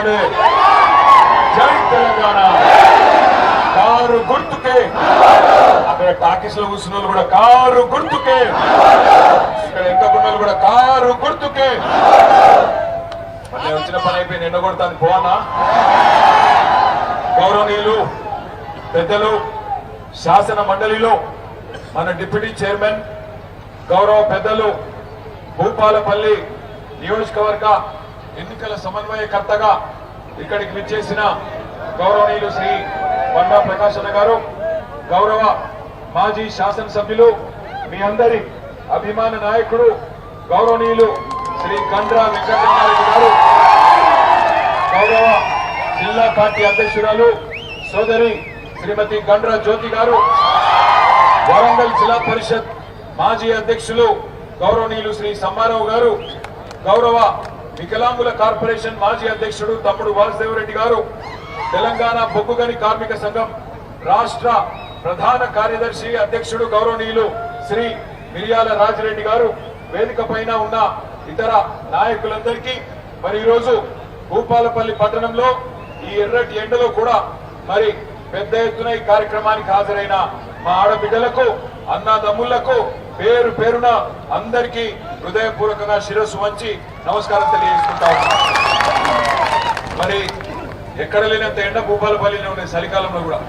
చెప్పండి. జై తెలంగాణ. కారు గుర్తుకే. అక్కడ టాకీస్ లో కూర్చున్న వాళ్ళు కూడా కారు గుర్తుకే, ఇక్కడ ఎంతకున్న వాళ్ళు కూడా కారు గుర్తుకే. మళ్ళీ వచ్చిన పని అయిపోయింది, ఎండగొడతాను పోనా. గౌరవనీయులు పెద్దలు, శాసన మండలిలో మన డిప్యూటీ చైర్మన్, గౌరవ పెద్దలు, భూపాలపల్లి నియోజకవర్గ ఎన్నికల సమన్వయకర్తగా ఇక్కడికి విచ్చేసిన గౌరవనీయులు శ్రీ బండా ప్రకాశ్ అన్న గారు, గౌరవ మాజీ శాసనసభ్యులు, మీ అందరి అభిమాన నాయకుడు గౌరవనీయులు శ్రీ గండ్రా వెంకటరమణారెడ్డి గారు, గౌరవ జిల్లా పార్టీ అధ్యక్షురాలు సోదరి శ్రీమతి గండ్రా జ్యోతి గారు, వరంగల్ జిల్లా పరిషత్ మాజీ అధ్యక్షులు గౌరవనీయులు శ్రీ సమ్మారావు గారు, గౌరవ వికలాంగుల కార్పొరేషన్ మాజీ అధ్యక్షుడు తమ్ముడు వాసుదేవరెడ్డి గారు, తెలంగాణ బొగ్గుగని కార్మిక సంఘం రాష్ట్ర ప్రధాన కార్యదర్శి అధ్యక్షుడు గౌరవనీయులు శ్రీ మిరియాల రాజిరెడ్డి గారు, వేదిక పైన ఉన్న ఇతర నాయకులందరికీ, మరి ఈరోజు భూపాలపల్లి పట్టణంలో ఈ ఎర్రటి ఎండలో కూడా మరి పెద్ద ఎత్తున ఈ కార్యక్రమానికి హాజరైన మా ఆడబిడ్డలకు, అన్నదమ్ములకు పేరు పేరున అందరికీ హృదయపూర్వకంగా శిరస్సు వంచి నమస్కారం తెలియజేసుకుంటా ఉన్నాం. మరి ఎక్కడ లేనంత ఎండ భూపాలపల్లిలో ఉండే చలికాలంలో కూడా.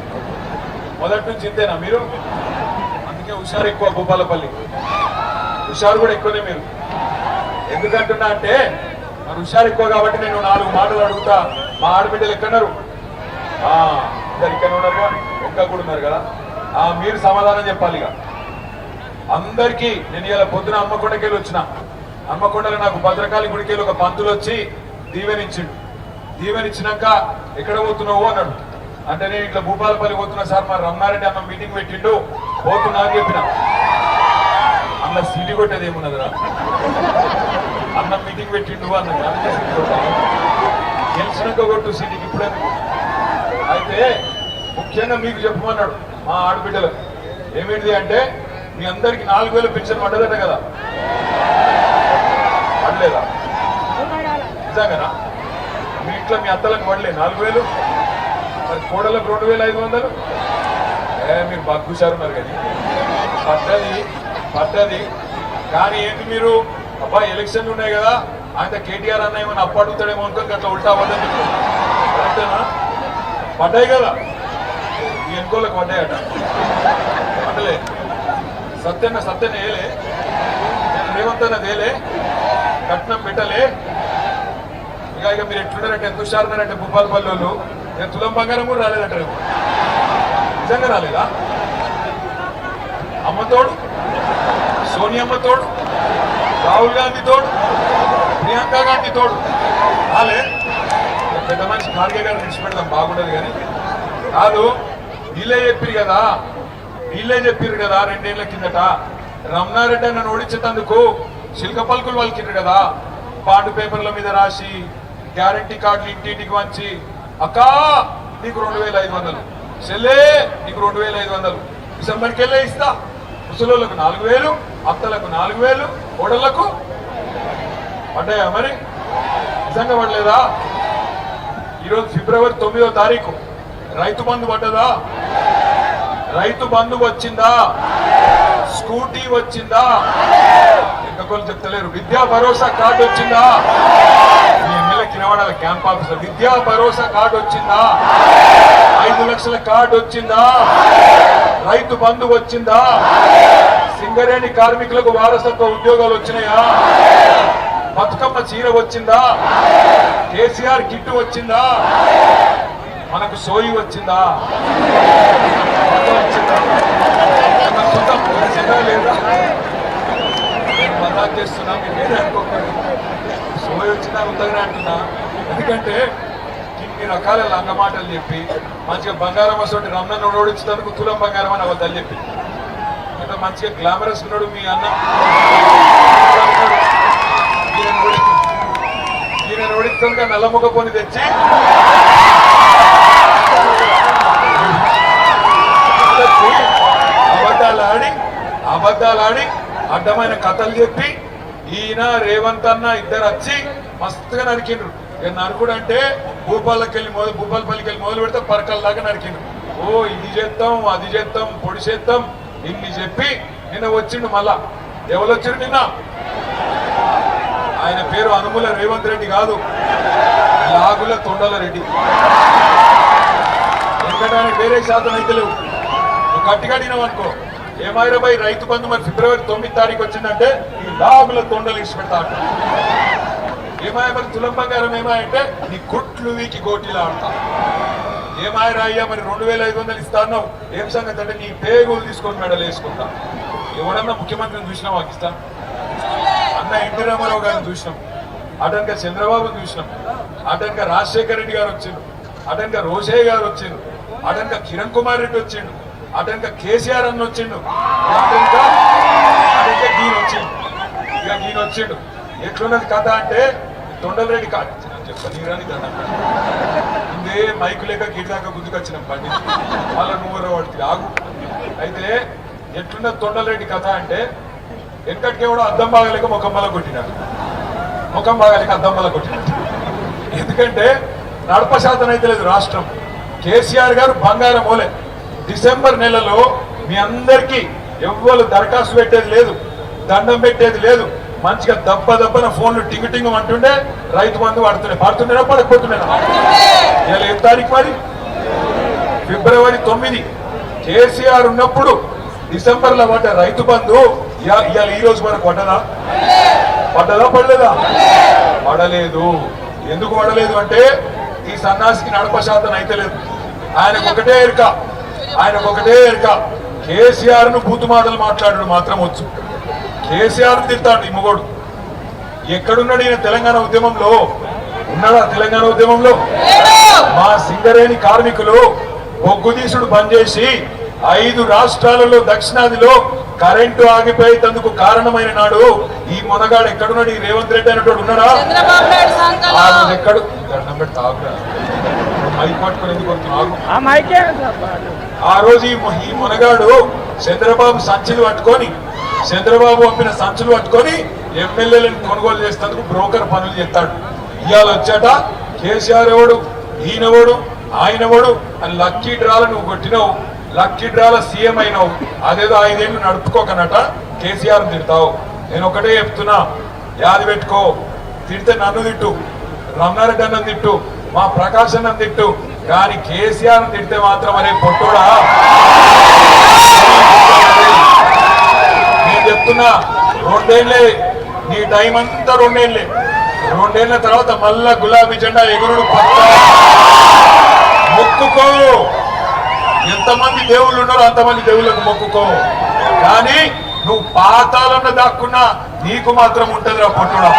మొదటి నుంచి ఇంతేనా మీరు? అందుకే హుషారు ఎక్కువ భూపాలపల్లి, హుషారు కూడా ఎక్కువనే మీరు. ఎందుకంటున్నా అంటే మరి హుషారు ఎక్కువ కాబట్టి నేను 4 మాటలు అడుగుతా. మా ఆడబిడ్డలు ఎక్కడున్నారు? ఇద్దరు ఇక్కడ ఉన్నారుగా, ఇంకా కూడా ఉన్నారు కదా. మీరు సమాధానం చెప్పాలి. ఇక అందరికీ నేను ఇలా పొద్దున హన్మకొండకెళ్ళి వచ్చిన. హన్మకొండలో నాకు భద్రకాళి గుడికెళ్ళి ఒక పంతులు వచ్చి దీవెనిచ్చిండు. దీవెనిచ్చినాక ఎక్కడ పోతున్నావు అన్నాడు. అంటే నేను ఇట్లా భూపాలపల్లి పోతున్నా సార్, మరి రమణారెడ్డి అన్న మీటింగ్ పెట్టిండు, పోతున్నా అని చెప్పిన. అన్న సీటు కొట్టేది ఏమున్నదిరా, అన్న మీటింగ్ పెట్టిండు అన్నది, గెలిచినాక కొట్టు సీటుకి ఇప్పుడే. అయితే ముఖ్యంగా మీకు చెప్పమన్నాడు మా ఆడబిడ్డలు. ఏమిటిది అంటే మీ అందరికి 4000 పెన్షన్ పడ్డదట కదా, పడలేదా? నిజంగానా? మీ ఇంట్లో మీ అత్తలకు పడలే 4000? మరి కోడలకు 2500? మీరు బగ్గుసారున్నారు కానీ పడ్డది. కానీ ఏంటి మీరు, అబ్బా ఎలక్షన్లు ఉన్నాయి కదా, ఆయన కేటీఆర్ అన్న ఏమైనా అప్పు అడుగుతాడేమో అనుకోని అట్లా ఉల్టా పడ్డది. కరెక్టేనా? పడ్డాయి కదా, ఈ ఎన్కోలకు పడ్డాయట. పడ్డలే. సత్యన్న వేయలే, రేవంత్ అన్న వేయలే, కట్నం పెట్టలే. ఇక మీరు ఎట్లున్నారంటే, ఎంత హుషారున్నారంటే భూపాలపల్లి వాళ్ళు, నేను తులం బంగారం కూడా రాలేదంట. రేపు నిజంగా రాలేదా? అమ్మతోడు, సోనియమ్మ తోడు, రాహుల్ గాంధీ తోడు, ప్రియాంక గాంధీ తోడు రాలే. పెద్ద మనిషి ఖార్గే గారు విడిచిపెడదాం, బాగుండదు. కానీ కాదు, వీళ్ళే చెప్పారు కదా, 2 ఏళ్ల కిందట రమణారెడ్డి నన్ను ఓడించేందుకు శిల్క పలుకులు వాళ్ళకిండ్రు కదా, బాండ్ పేపర్ల మీద రాసి గ్యారంటీ కార్డులు ఇంటింటికి వంచి, అక్కా నీకు 2500, చెల్లే నీకు 2500, డిసెంబర్కి వెళ్ళే ఇస్తా. ముసలోళ్ళకు 4000, అత్తలకు 4000, ఓడళ్లకు పడ్డాయా? మరి నిజంగా పడలేదా? ఈరోజు ఫిబ్రవరి 9వ తారీఖు రైతు బంధు పడ్డదా? రైతు బంధు వచ్చిందా? స్కూటీ వచ్చిందా? ఇంకొకరు చెప్తలేరు. విద్యా భరోసా కార్డు వచ్చిందా? మీ ఎమ్మెల్యేకి నిలబడాలి క్యాంప్ ఆఫీసర్. విద్యా భరోసా కార్డు వచ్చిందా? 5 లక్షల కార్డు వచ్చిందా? రైతు బంధు వచ్చిందా? సింగరేణి కార్మికులకు వారసత్వ ఉద్యోగాలు వచ్చినాయా? బతుకమ్మ చీర వచ్చిందా? కేసీఆర్ కిట్టు వచ్చిందా? మనకు సోయి వచ్చిందా? లేదా? నేను మజాక్ చేస్తున్నా, మీరే అనుకోకండి. సోయి వచ్చిందా ఉందని అంటున్నా. ఎందుకంటే ఇన్ని రకాల లంగ మాటలు చెప్పి మంచిగా బంగారం వస్తుంటే రమణ ఓడించడానికి తులం బంగారం అని అవద్దని చెప్పి, ఇంకా మంచిగా గ్లామరస్ ఉన్నాడు మీ అన్న. ఈయన ఓడించడానికి నల్లముఖ పోని తెచ్చి అబద్ధాలాడి అడ్డమైన కథలు చెప్పి ఈయన రేవంత్ అన్న ఇద్దరు వచ్చి మస్తుగా నరికిండ్రు. ఇక నరుకుడు అంటే భూపాలపల్లికి వెళ్ళి మొదలు పెడితే పరకల దాకా నరికిండు. ఓ ఇది చేద్దాం అది చేద్దాం పొడి చేద్దాం ఇన్ని చెప్పి నిన్న వచ్చిండు. మళ్ళా ఎవరు వచ్చిండు నిన్న? ఆయన పేరు అనుముల రేవంత్ రెడ్డి కాదు, లాగుల తొండల రెడ్డి. ఎందుకంటే వేరే శాతం అయితే లేవు. నువ్వు గట్టిగా అడిగినావు ఏమాయిరాబాయి రైతు బంధు మరి ఫిబ్రవరి 9 తారీఖు వచ్చిందంటే ఈ లాగుల తొండలు ఇచ్చి పెడతా. ఏమాయ మరి తులం బంగారం ఏమాయంటే నీ కుట్లు వీకి గోటీలు ఆడతా. ఏమాయరా అయ్యా మరి 2500 ఇస్తాను ఏం సంగతి అంటే నీ పేగులు తీసుకొని మెడలు వేసుకుంటా. ఎవడన్నా ముఖ్యమంత్రిని చూసినాం పాకిస్తాన్ అన్న ఎన్టీ రామారావు గారిని చూసినాం, అటెనక చంద్రబాబుని చూసినాం, అటెనక రాజశేఖర రెడ్డి గారు వచ్చిండు, అటెనక రోషయ్య గారు వచ్చిండు, అటెనక కిరణ్ కుమార్ రెడ్డి వచ్చిండు, అటెనక కేసీఆర్ అన్న వచ్చిండు, అటెనక ఈయన వచ్చిండు. ఇక ఈయన వచ్చిండు. ఎట్లున్నది కథ అంటే తొండలరెడ్డి కాదు చెప్పనీరాని ఇదే మైకు లేక గిరిదాకా గుర్తుకొచ్చినాం బండి వాళ్ళ నువ్వు వాడికి ఆగు. అయితే ఎట్లున్న తొండలరెడ్డి కథ అంటే వెనకటికి కూడా అద్దం బాగలేక ముఖం బల కొట్టినాడు, ముఖం బాగలేక అద్దం బల కొట్టినాడు. ఎందుకంటే నడప శాతం అయితే లేదు రాష్ట్రం. కేసీఆర్ గారు బంగారం ఓలే. డిసెంబర్ నెలలో మీ అందరికీ ఎవ్వరు దరఖాస్తు పెట్టేది లేదు, దండం పెట్టేది లేదు. మంచిగా దబ్బన ఫోన్లు టింగు టింగు అంటుండే రైతు బంధు పడుతుండేనా పడకపోతుండేనా? ఇలా ఏం తారీఖు మరి? ఫిబ్రవరి 9 కేసీఆర్ ఉన్నప్పుడు డిసెంబర్ లో పడ్డ రైతు బంధు ఇవాళ ఈ రోజు వరకు పడ్డదా పడలేదా? పడలేదు. ఎందుకు పడలేదు అంటే ఈ సన్నాసికి నడప శాతం అయితే లేదు. ఆయనకు ఒకటే ఎరుక కేసీఆర్ ను బూతు మాటలు మాట్లాడు మాత్రం వచ్చు. కేసీఆర్ తిడతాడు ఈ మొగోడు. ఎక్కడున్నాడు ఈయన? తెలంగాణ ఉద్యమంలో ఉన్నాడా? తెలంగాణ ఉద్యమంలో మా సింగరేణి కార్మికులు బొగ్గుదీసుడు బంద్ చేసి 5 రాష్ట్రాలలో దక్షిణాదిలో కరెంటు ఆగిపోయేందుకు కారణమైన నాడు ఈ మొనగాడు ఎక్కడున్నాడు? ఈ రేవంత్ రెడ్డి అనేటోడు ఉన్నాడా? ఎక్కడు దండం పెట్టి తాగురా మైక్ పట్టుకుని ఎందుకు తాగు. ఆ రోజు ఈ మొనగాడు చంద్రబాబు సంచులు పట్టుకొని చంద్రబాబు పంపిన సంచులు పట్టుకొని ఎమ్మెల్యేలను కొనుగోలు చేసేందుకు బ్రోకర్ పనులు చేస్తాడు. ఇవాళ వచ్చాట కేసీఆర్ ఎవడు, ఈయనవడు, ఆయనవడు అని లక్కీ డ్రాల నువ్వు కొట్టినావు, లక్కీ డ్రాల సీఎం అయినావు. అదేదో 5 ఏళ్ళు నడుపుకోకనట కేసీఆర్ తిడతావు. నేను ఒకటే చెప్తున్నా, యాది పెట్టుకో. తిడితే నన్ను తిట్టు, రమణారెడ్డి అన్నం తిట్టు, మా ప్రకాశ్ అన్నం తిట్టు, కానీ కేసీఆర్ తిడితే మాత్రం అనే పొట్టోడా నేను చెప్తున్నా. 2 ఏళ్ళే నీ టైం అంతా 2 ఏళ్ళే. 2 ఏళ్ల తర్వాత మళ్ళా గులాబీ జెండా ఎగురుడు పక్క. మొక్కుకో. ఎంతమంది దేవుళ్ళు ఉన్నారో అంతమంది దేవుళ్ళకు మొక్కుకో. కానీ నువ్వు పాతాలను దాక్కున్నా నీకు మాత్రం ఉంటుందిరా పొట్టుడా.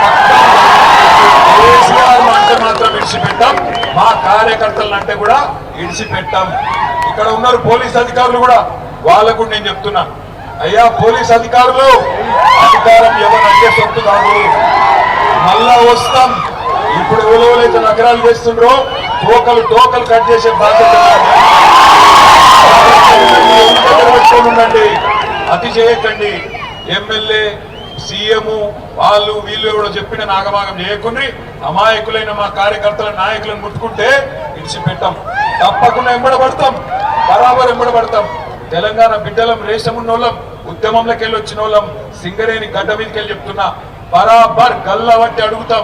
కేసీఆర్ అంటే మాత్రం ఇడిచిపెట్టాం, మా కార్యకర్తలను అంటే కూడా ఇడిచిపెట్టాం. ఇక్కడ ఉన్నారు పోలీస్ అధికారులు కూడా, వాళ్ళకు నేను చెప్తున్నా, అయ్యా పోలీస్ అధికారులు, అధికారం ఎవరంటే సొత్తు కాదు. మళ్ళా వస్తాం. ఇప్పుడు ఎవరైతే నగరాలు చేస్తుండ్రో టోకలు కట్ చేసే బాధ్యత ఉండండి, అతి చేయకండి. ఎమ్మెల్యే సీఎం వాళ్ళు వీళ్ళు ఎవరో చెప్పిన నాగమాగం చేయకుండా అమాయకులైన మా కార్యకర్తల నాయకులను ముట్టుకుంటే ఇడిచిపెట్టాం. తప్పకుండా ఎంబడబడతాం, బరాబర్ ఎంబడబడతాం. తెలంగాణ బిడ్డలం, రేషం ఉన్నోళ్ళం, ఉద్యమంలోకి వెళ్ళి వచ్చిన వాళ్ళం, సింగరేణి గడ్డ మీదకి వెళ్ళి చెప్తున్నా, బరాబర్ గల్లా బట్టి అడుగుతాం.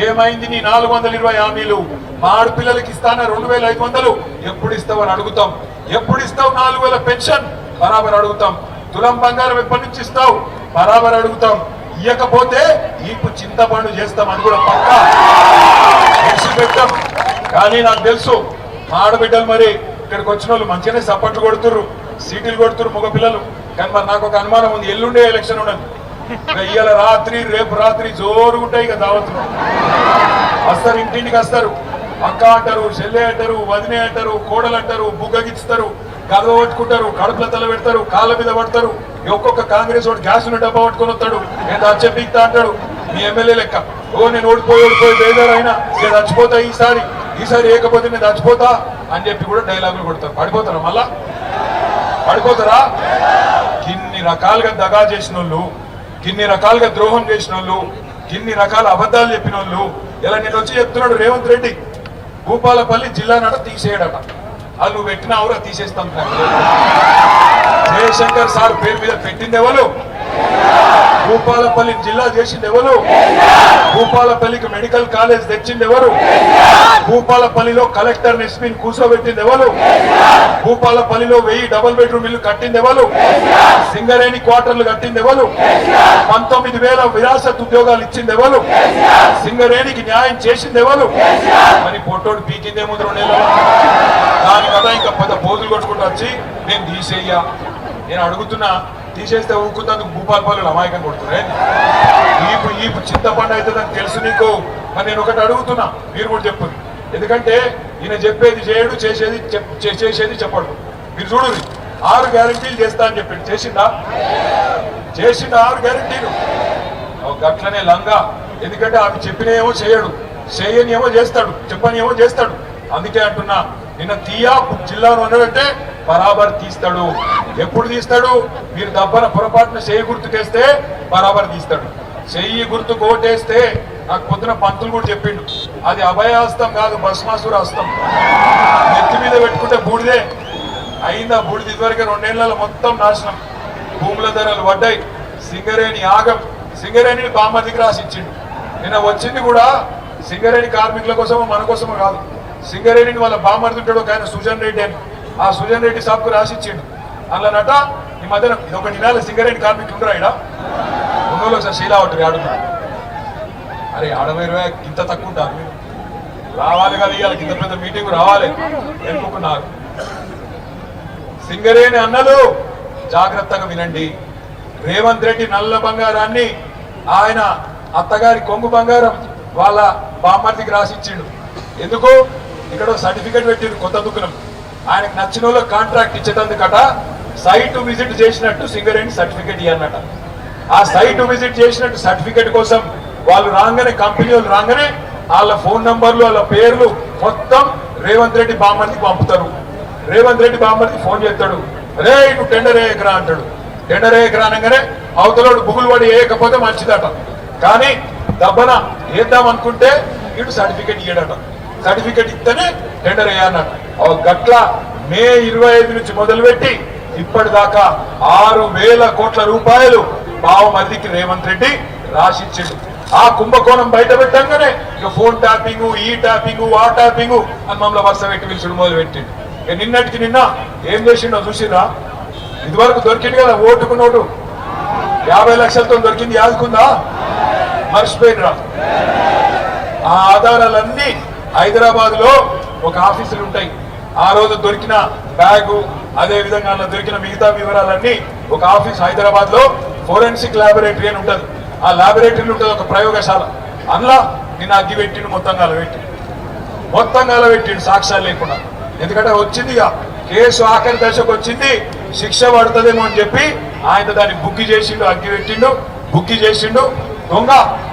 ఏమైంది నీ 420 హామీలు? మా ఆడపిల్లలకి ఇస్తానా 2500? ఎప్పుడు ఇస్తావని అడుగుతాం. ఎప్పుడు ఇస్తావు 4000 పెన్షన్? బరాబర్ అడుగుతాం. తులం బంగారం ఎప్పటి నుంచి ఇస్తావు? బరాబర్ అడుగుతాం. ఇయ్యకపోతే ఈపు చింతపండు చేస్తాం అని కూడా పక్కా పెట్టాం. కానీ నాకు తెలుసు మా ఆడబిడ్డలు మరి ఇక్కడికి వచ్చిన వాళ్ళు మంచిగానే సపోర్ట్లు కొడుతుర్రు, సీటీలు కొడుతురు మగపిల్లలు. కానీ మరి నాకు ఒక అనుమానం ఉంది, ఎల్లుండే ఎలక్షన్ ఉండదు. ఇవాళ రాత్రి రేపు రాత్రి జోరుగుంటాయి ఇక దావతులు. వస్తారు, ఇంటింటికి వస్తారు. అక్క అంటారు, చెల్లె అంటారు, వదినే అంటారు, కోడలు అంటారు, బుగ్గగిస్తారు, గదవ పట్టుకుంటారు, కడుపుల తల పెడతారు, కాళ్ళ మీద పడతారు. ఒక్కొక్క కాంగ్రెస్ వాడు గ్యాసులు డబ్బా పట్టుకొని వస్తాడు, నేను చచ్చిపోతా అంటాడు. మీ ఎమ్మెల్యే లెక్క, ఓ నేను ఓడిపోయి బేదారైనా నేను చచ్చిపోతా, ఈసారి ఏకపోతే నేను చచ్చిపోతా అని చెప్పి కూడా డైలాగులు కొడతారు. పడిపోతారా? మళ్ళా పడిపోతారా? కిన్ని రకాలుగా దగా చేసిన వాళ్ళు, కిన్ని రకాలుగా ద్రోహం చేసిన వాళ్ళు, కిన్ని రకాల అబద్ధాలు చెప్పిన వాళ్ళు ఇలా నేను వచ్చి చెప్తున్నాడు రేవంత్ రెడ్డి భూపాలపల్లి జిల్లా నట తీసేయడట. అది నువ్వు పెట్టిన ఎవరో తీసేస్తాం. జయశంకర్ సార్ పేరు మీద పెట్టింది ఎవరు? భూపాలపల్లి జిల్లా చేసింది ఎవరు? భూపాలపల్లికి మెడికల్ కాలేజ్ తెచ్చింది ఎవరు? భూపాలపల్లిలో కలెక్టర్ ఎస్పీని కూర్చోబెట్టింది ఎవరు? భూపాలపల్లిలో 1000 డబుల్ బెడ్రూమ్ ఇల్లు కట్టింది ఎవరు? సింగరేణి క్వార్టర్లు కట్టింది ఎవరు? 19,000 విరాసత్ ఉద్యోగాలు ఇచ్చింది ఎవరు? సింగరేణికి న్యాయం చేసింది ఎవరు? మరి పొట్టోడు పీకిందే ముందు 2 నెలలు. దాని కదా ఇంకా పెద్ద పోజులు కొట్టుకుంటూ వచ్చి నేను తీసేయ్యా. నేను అడుగుతున్నా, తీసేస్తే ఊరుకుందందుకు భూపాలపల్లిలో అమాయకం కొడుతున్నారే. ఈ చింతపండు అయితే నాకు తెలుసు నీకు. మరి నేను ఒకటి అడుగుతున్నా, మీరు కూడా చెప్పండి. ఎందుకంటే ఈయన చెప్పేది చేయడు, చేసేది చెప్పడు. మీరు చూడు, 6 గ్యారంటీలు చేస్తా అని చెప్పాడు. చేసిందా? 6 గ్యారంటీలు. గట్లనే లంగా. ఎందుకంటే అవి చెప్పినేమో చేయడు, చేయని ఏమో చేస్తాడు, చెప్పని ఏమో చేస్తాడు. అందుకే అంటున్నా, నిన్న తీయా జిల్లాను అన్నాడంటే బరాబర్ తీస్తాడు. ఎప్పుడు తీస్తాడు? మీరు దబ్బన పొరపాటున చెయ్యి గుర్తుకేస్తే బరాబర్ తీస్తాడు. చెయ్యి గుర్తు కోటేస్తే నాకు పొద్దున పంతులు కూడా చెప్పిండు, అది అభయాస్తం కాదు, భస్మాసుర హస్తం. నెత్తి మీద పెట్టుకుంటే బూడిదే అయిందా? బూడిద ఇదివరకే 2 నెలల మొత్తం నాశనం. భూముల ధరలు పడ్డాయి. సింగరేణి ఆగం. సింగరేణిని బామ్మదికి రాసిచ్చిండు. నిన్న వచ్చింది కూడా సింగరేణి కార్మికుల కోసమో మన కోసమో కాదు. సింగరేణిని వాళ్ళ బామ్మర్దుంటాడు ఒక ఆయన సుజన్ రెడ్డి అని. ఆ సుజన్ రెడ్డి సాబ్కు రాసిచ్చిండు. అందులోనట ఈ మధ్యన ఇది 1 నెల సింగరేణి కార్మికులు ఉండరా? ఇక్కడ ఉన్నోళ్ళు ఒకసారి శీలా ఉంటుంది ఆడుతున్నారు. అరే 60 ఇంత తక్కువ ఉంటారు, మీరు రావాలి కదా, ఇవాళ ఇంత పెద్ద మీటింగ్ రావాలి ఎన్నుకున్నారు. సింగరేణి అన్నలు జాగ్రత్తగా వినండి. రేవంత్ రెడ్డి నల్ల బంగారాన్ని ఆయన అత్తగారి కొంగు బంగారం వాళ్ళ బామ్మర్దికి రాసిచ్చిండు. ఎందుకు? ఇక్కడ సర్టిఫికేట్ పెట్టిండు కొత్త దుకాణం. ఆయనకు నచ్చిన వాళ్ళకి కాంట్రాక్ట్ ఇచ్చేటందుకట సైట్ విజిట్ చేసినట్టు సింగరేణి సర్టిఫికేట్ ఇవ్వన్నట. ఆ సైట్ విజిట్ చేసినట్టు సర్టిఫికేట్ కోసం వాళ్ళు రాగానే, కంపెనీ వాళ్ళు రాగానే వాళ్ళ ఫోన్ నంబర్లు, వాళ్ళ పేర్లు మొత్తం రేవంత్ రెడ్డి బామ్మర్దికి పంపుతారు. రేవంత్ రెడ్డి బామ్మర్దికి ఫోన్ చేస్తాడు, రే నువ్వు టెండర్ వేయకరా అంటాడు. టెండర్ వేయకరా అనగానే అవతలోడు బుగులు పడి వేయకపోతే మంచిదట. కానీ దబ్బన వేద్దాం అనుకుంటే ఇటు సర్టిఫికేట్ ఇయ్యడట. సర్టిఫికేట్ ఇస్తేనే టెండర్ వేయాలన్నట. గట్ల మే 25 నుంచి మొదలుపెట్టి ఇప్పటిదాకా 6,000 కోట్ల రూపాయలు బావమర్దికి రేవంత్ రెడ్డి రాసిచ్చిండు. ఆ కుంభకోణం బయట పెట్టంగానే ఇక ఫోన్ ట్యాపింగ్, ఈ ట్యాపింగ్, ఆ ట్యాపింగ్ అని మమ్మల్ని వరుస పెట్టి పిలిచుడు మొదలు పెట్టిండు. నిన్నటికి నిన్న ఏం చేసిండో చూసిరా? ఇదివరకు దొరికింది కదా ఓటుకు నోటు 50 లక్షలతో దొరికింది, యాదుకుందా? మర్చిపోయినరా? ఆ ఆధారాలన్నీ హైదరాబాద్ లో ఒక ఆఫీసులు ఉంటాయి. ఆ రోజు దొరికిన బ్యాగు, అదే విధంగా దొరికిన మిగతా వివరాలన్నీ ఒక ఆఫీస్ హైదరాబాద్ లో ఫోరెన్సిక్ ల్యాబొరేటరీ అని ఉంటుంది. ఆ ల్యాబొరేటరీ ఉంటుంది ఒక ప్రయోగశాల. అందులో నేను అగ్గి పెట్టిండు, మొత్తం కాలబెట్టిండు సాక్ష్యాలు లేకుండా. ఎందుకంటే వచ్చింది ఇక కేసు ఆఖరి దశకు వచ్చింది, శిక్ష పడుతుందేమో అని చెప్పి ఆయన దాన్ని బుక్కి చేసిండు, అగ్గి పెట్టిండు, బుక్కి చేసిండు. దొంగ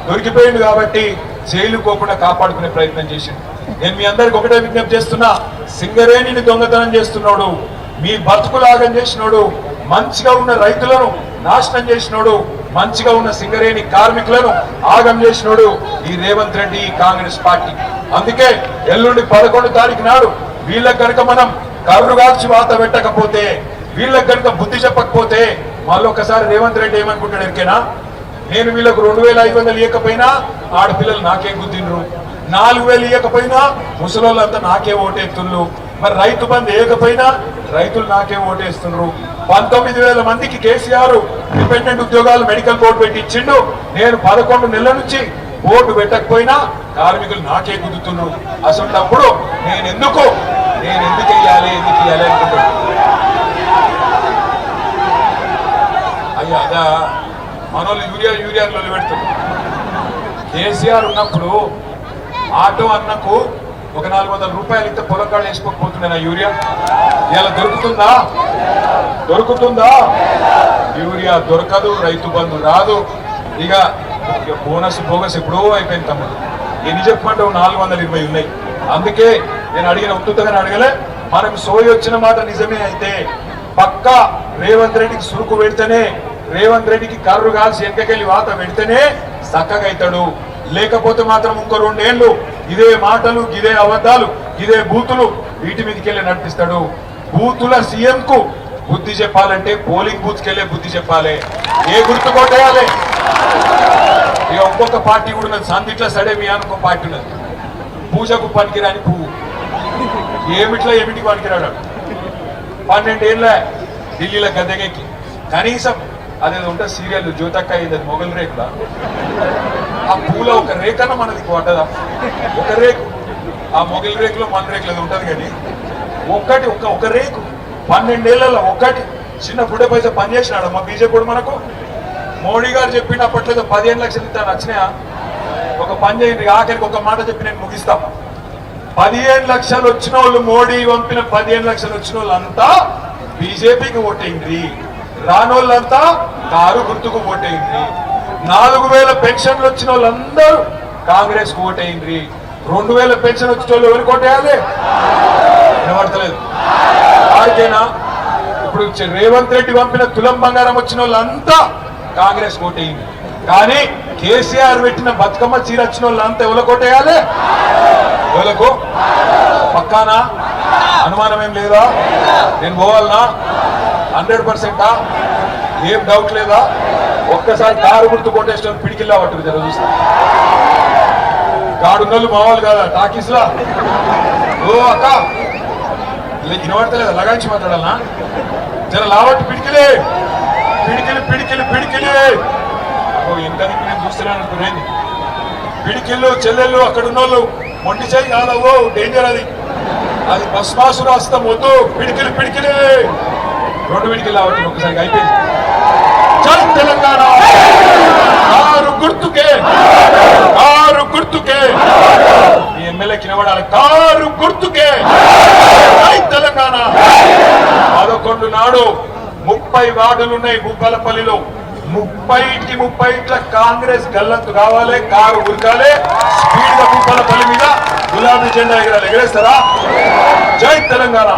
దొరికిపోయిండు కాబట్టి జైలు పోకుండా కాపాడుకునే ప్రయత్నం చేసిండు. నేను మీ అందరికి ఒకటే విజ్ఞప్తి చేస్తున్నా, సింగరేణిని దొంగతనం చేస్తున్నాడు, మీ బతుకులాగం చేసినోడు, మంచిగా ఉన్న రైతులను నాశనం చేసినోడు, మంచిగా ఉన్న సింగరేణి కార్మికులను ఆగం చేసినోడు ఈ రేవంత్ రెడ్డి, ఈ కాంగ్రెస్ పార్టీ. అందుకే ఎల్లుండి 11 తారీఖు నాడు వీళ్ళకి కనుక మనం కర్రు కాల్చి వాత పెట్టకపోతే, వీళ్ళకి కనుక బుద్ధి చెప్పకపోతే మళ్ళొకసారి రేవంత్ రెడ్డి ఏమనుకుంటాడు ఎరికేనా? నేను వీళ్ళకు 2,500 ఇవ్వకపోయినా ఆడపిల్లలు నాకే గుద్దిండ్రు, 4,000 ఇవ్వకపోయినా ముసలోళ్ళంతా నాకే ఓటేస్తున్నారు, మరి రైతు బంధు వేయకపోయినా రైతులు నాకే ఓటేస్తున్నారు. 19,000 మందికి కేసీఆర్ డిపెండెంట్ ఉద్యోగాలు మెడికల్ బోర్డు పెట్టి ఇచ్చిండు. నేను 11 నెలల నుంచి బోర్డు పెట్టకపోయినా కార్మికులు నాకే గుద్దుతున్నారు. అసలు నేను ఎందుకు వేయాలి అనుకుంటున్నాను. అయ్యా అదా మనోళ్ళు యూరియాలో పెడుతున్నారు. కేసీఆర్ ఉన్నప్పుడు ఆటో అన్నకు ఒక 400 రూపాయలు ఇస్తే పొలం కాళ్ళు వేసుకోకపోతుండే నా యూరియా. ఇలా దొరుకుతుందా? యూరియా దొరకదు, రైతు బంధు రాదు. ఇక బోగస్ ఎప్పుడో అయిపోయింది తమ్ముడు. ఎన్ని చెప్పమంటావు? 420 ఉన్నాయి. అందుకే నేను అడిగిన ఉత్తుతగానే అడగలే. మనకు సోయి వచ్చిన మాట నిజమే అయితే పక్కా రేవంత్ రెడ్డికి సురుకు పెడితేనే, రేవంత్ రెడ్డికి కర్రు కాల్చి వెనకకెళ్ళి వాత పెడితేనే చక్కగా అవుతాడు. లేకపోతే మాత్రం ఇంకో 2 ఏళ్ళు ఇదే మాటలు, ఇదే అబద్ధాలు, ఇదే బూతులు వీటి మీదకి వెళ్ళి నడిపిస్తాడు. బూతుల సీఎం కు బుద్ధి చెప్పాలంటే పోలింగ్ బూత్కి వెళ్ళే బుద్ధి చెప్పాలి. ఏ గుర్తు కొట్టేయాలి. ఇక ఇంకొక పార్టీ కూడా ఉన్నది, సందిట్ల సడేమి అనుకో పార్టీ ఉన్నది. పూజకు పనికిరాని పువ్వు, ఏమిటికి పనికిరాడు. 12 ఏళ్ళ ఢిల్లీలో గద్దెగెక్కి కనీసం అదేదో ఉంటుంది సీరియల్ జ్యోతక్క ఇది మొగల్ రేకులా, ఆ పూల ఒక రేఖన మనది పడ్డదా? ఒక రేకు, ఆ మొగల్ రేకులో మన రేకులు అది ఉంటుంది కానీ ఒక రేకు 12 ఏళ్లలో ఒక్కటి చిన్న బుడ్డ పైసా పనిచేసినాడు మా బీజేపీ మనకు. మోడీ గారు చెప్పినప్పట్లేదు 15 లక్షలు ఇస్తాను వచ్చినాయా? ఒక పని చేయండి, ఆఖరికి ఒక మాట చెప్పి నేను ముగిస్తాను. 15 లక్షలు వచ్చిన వాళ్ళు, మోడీ పంపిన 15 లక్షలు వచ్చిన వాళ్ళంతా బీజేపీకి ఓటైంది. రానోళ్ళంతా కారు గుర్తుకు ఓటైంది. 4000 పెన్షన్లు వచ్చిన వాళ్ళందరూ కాంగ్రెస్ కు ఓటైంది. 2000 పెన్షన్ వచ్చిన వాళ్ళు ఎవరికి ఓటేయాలి? వినబడతలేదు. ఆడికేనా? ఇప్పుడు రేవంత్ రెడ్డి పంపిన తులం బంగారం వచ్చిన వాళ్ళంతా కాంగ్రెస్ ఓటేయింది. కానీ కేసీఆర్ పెట్టిన బతుకమ్మ చీర వచ్చిన వాళ్ళంతా ఎవరికి ఓటేయాలి? ఎవలకు? పక్కానా? అనుమానం ఏం లేదా? నేను పోవాలనా? 100%? ఏం డౌట్ లేదా? ఒక్కసారి కారు గుర్తు కొట్టేసిన పిడికిల్లా పట్టుకు జర చూస్తా. గాడున్నోళ్ళు మావాళ్ళు కదా టాకీస్ లా. ఓ అక్క వినబడతలేదా? లగాంచి మాట్లాడాలనా? జర లావట్టు పిడికిలే, పిడికిలి. ఓ ఎంత నేను చూస్తున్నాను అనుకునేది. పిడికిళ్ళు చెల్లెళ్ళు అక్కడ ఉన్నోళ్ళు మొండి చేయి కాదవో, డేంజర్ అది భస్మాసురు హస్తం వద్దు. పిడికిలి 2 పిడికిలు లావట్టు ఒకసారి అయిపోయింది. జై తెలంగాణ, కారు గుర్తుకే, ఈ ఎమ్మెల్యేకి నిలబడాలి. కారు గుర్తుకే, జై తెలంగాణ. 11 నాడు 30 వార్డులు ఉన్నాయి భూపాలపల్లిలో. 30 కాంగ్రెస్ గల్లంతు కావాలి, కారు ఉరకాలి, స్పీడ్ గా భూపాలపల్లి మీద గులాబీ జెండా ఎగరాలి. ఎగరేస్తారా? జై తెలంగాణ.